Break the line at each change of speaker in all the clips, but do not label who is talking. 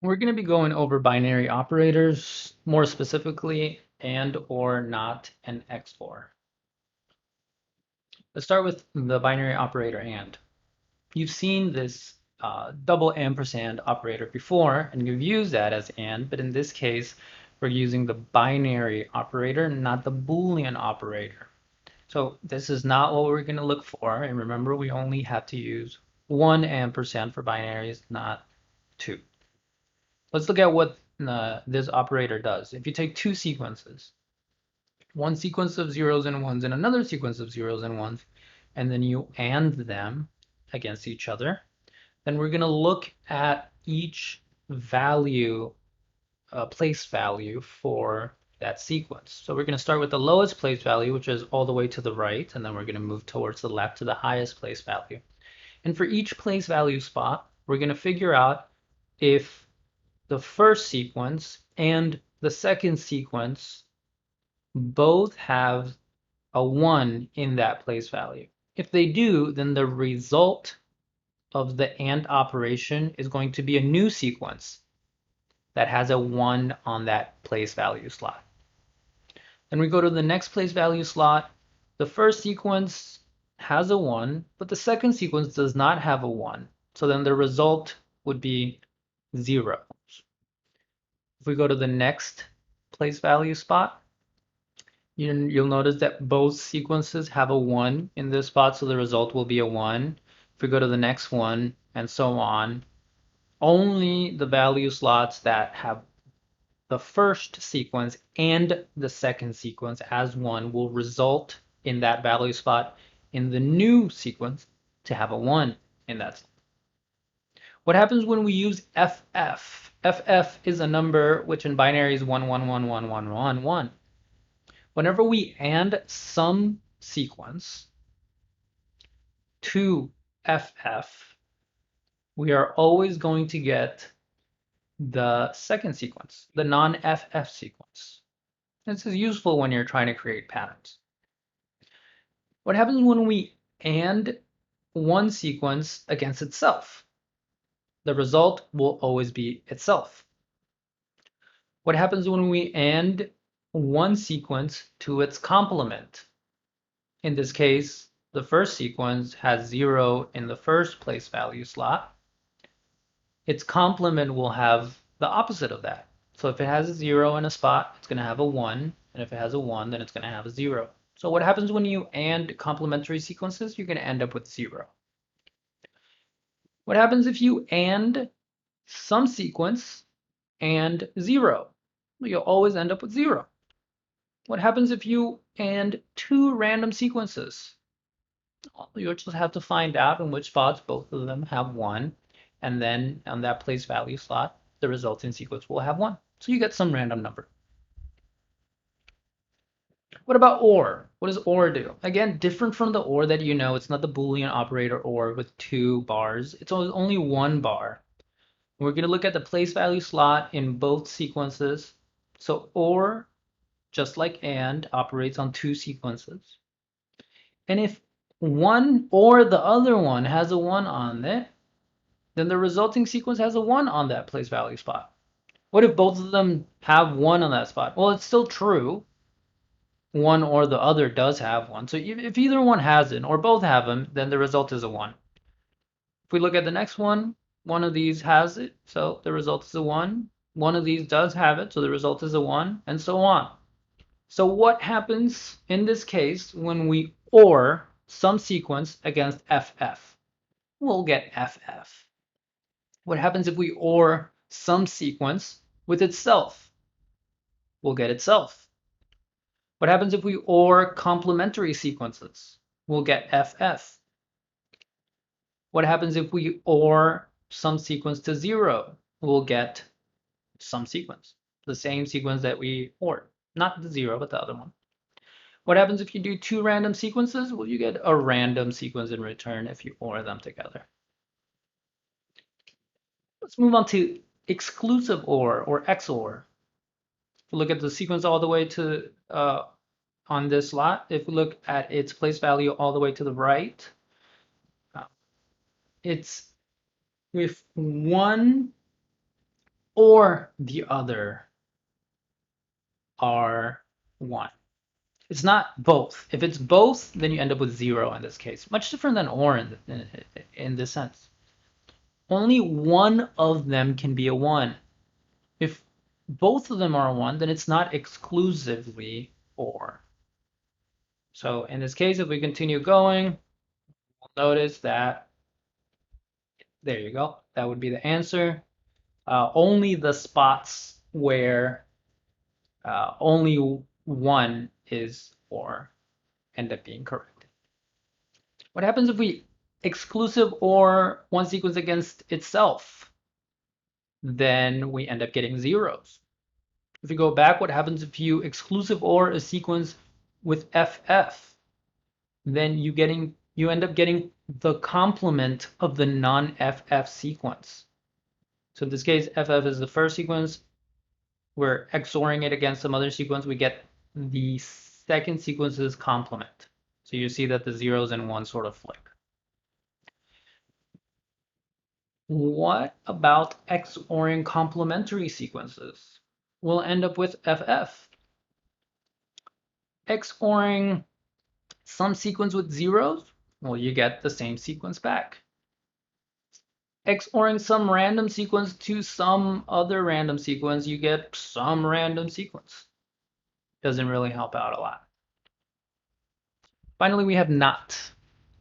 We're going to be going over binary operators, more specifically and, or, not, and XOR. Let's start with the binary operator and. You've seen this double ampersand operator before, and you've used that as and, but in this case, we're using the binary operator, not the Boolean operator. So this is not what we're going to look for, and remember, we only have to use 1 ampersand for binaries, not 2. Let's look at what this operator does. If you take two sequences, one sequence of zeros and ones and another sequence of zeros and ones, and then you AND them against each other, then we're going to look at each value, place value for that sequence. So we're going to start with the lowest place value, which is all the way to the right, and then we're going to move towards the left to the highest place value. And for each place value spot, we're going to figure out if the first sequence and the second sequence both have a 1 in that place value. If they do, then the result of the AND operation is going to be a new sequence that has a 1 on that place value slot. Then we go to the next place value slot. The first sequence has a 1, but the second sequence does not have a 1. So then the result would be 0. If we go to the next place value spot, you'll notice that both sequences have a 1 in this spot, so the result will be a 1. If we go to the next one, and so on, only the value slots that have the first sequence and the second sequence as 1 will result in that value spot in the new sequence to have a 1 in that slot. What happens when we use FF? FF is a number which in binary is 1, 1, 1, 1, 1, 1, 1. Whenever we AND some sequence to FF, we are always going to get the second sequence, the non-FF sequence. This is useful when you're trying to create patterns. What happens when we AND one sequence against itself? The result will always be itself. What happens when we AND one sequence to its complement? In this case, the first sequence has 0 in the first place value slot. Its complement will have the opposite of that. So if it has a 0 in a spot, it's going to have a 1. And if it has a 1, then it's going to have a 0. So what happens when you AND complementary sequences? You're going to end up with 0. What happens if you AND some sequence and 0? Well, you'll always end up with 0. What happens if you AND two random sequences? You'll just have to find out in which spots both of them have 1, and then on that place value slot, the resulting sequence will have 1. So you get some random number. What about OR? What does OR do? Again, different from the OR that you know. It's not the Boolean operator OR with 2 bars. It's only 1 bar. We're going to look at the place value slot in both sequences. So OR, just like AND, operates on 2 sequences. And if one or the other one has a 1 on it, then the resulting sequence has a 1 on that place value spot. What if both of them have 1 on that spot? Well, it's still true. One or the other does have 1. So if either one has it or both have them, then the result is a 1. If we look at the next one, one of these has it, so the result is a 1. One of these does have it, so the result is a 1, and so on. So what happens in this case when we OR some sequence against FF? We'll get FF. What happens if we OR some sequence with itself? We'll get itself. What happens if we OR complementary sequences? We'll get FF. What happens if we OR some sequence to 0? We'll get some sequence, the same sequence that we ORed, not the 0, but the other one. What happens if you do 2 random sequences? Well, you get a random sequence in return if you OR them together. Let's move on to exclusive or XOR. If we look at the sequence all the way to on this slot, if we look at its place value all the way to the right, it's with one or the other are 1. It's not both. If it's both, then you end up with 0 in this case. Much different than or in this sense. Only one of them can be a 1. If both of them are a 1, then it's not exclusively or. So in this case, if we continue going, we'll notice that, there you go, that would be the answer. Only the spots where only one is or end up being correct. What happens if we exclusive or one sequence against itself? Then we end up getting zeros. If you go back, what happens if you exclusive or a sequence with FF? Then you end up getting the complement of the non-FF sequence. So in this case, FF is the first sequence. We're XORing it against some other sequence. We get the second sequence's complement. So you see that the zeros and ones sort of flip. What about XORing complementary sequences? We'll end up with FF. XORing some sequence with zeros, well, you get the same sequence back. XORing some random sequence to some other random sequence, you get some random sequence. Doesn't really help out a lot. Finally, we have not.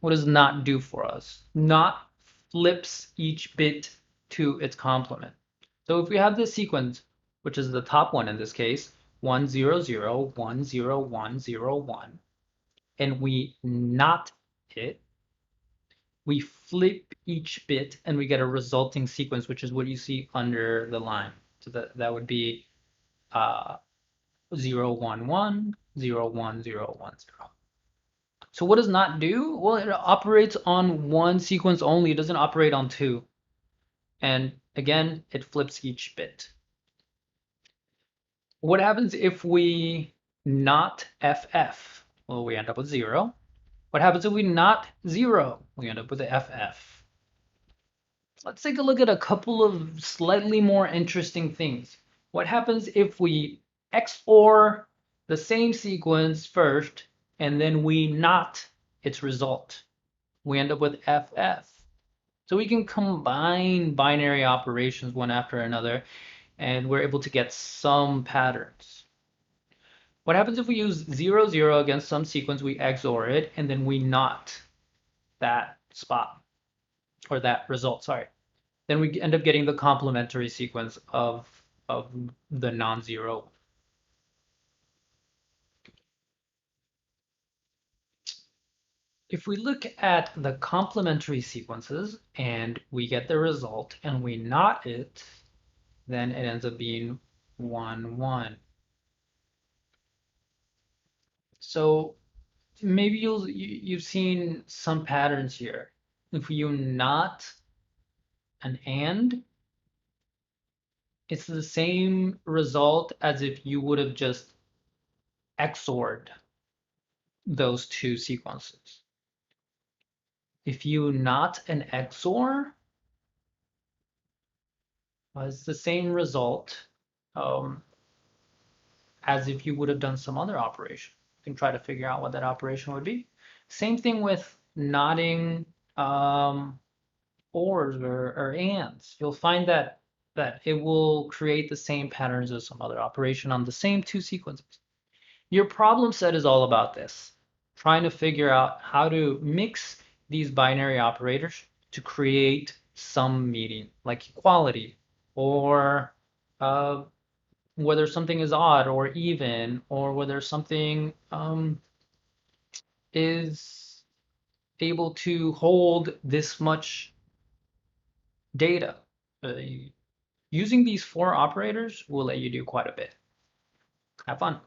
What does not do for us? Not flips each bit to its complement. So if we have this sequence, which is the top one in this case, 1 0 0 1 0 1 0 1, and we not it, we flip each bit and we get a resulting sequence, which is what you see under the line. So that would be 0 1 1 0 1 0 1 0. So what does not do? Well, it operates on one sequence only. It doesn't operate on two. And again, it flips each bit. What happens if we not FF? Well, we end up with 0. What happens if we not 0? We end up with the FF. Let's take a look at a couple of slightly more interesting things. What happens if we XOR the same sequence first and then we not its result? We end up with FF. So we can combine binary operations one after another, and we're able to get some patterns. What happens if we use 0, 0 against some sequence, we XOR it, and then we not that spot, or that result, sorry. Then we end up getting the complementary sequence of the non-zero. If we look at the complementary sequences and we get the result and we not it, then it ends up being 1, 1. So maybe you've seen some patterns here. If you not an and, it's the same result as if you would have just XORed those two sequences. If you not an XOR, it's the same result as if you would have done some other operation. You can try to figure out what that operation would be. Same thing with knotting ors or ands. You'll find that it will create the same patterns as some other operation on the same two sequences. Your problem set is all about this, trying to figure out how to mix these binary operators to create some meaning, like equality, or whether something is odd or even, or whether something is able to hold this much data. Using these 4 operators will let you do quite a bit. Have fun.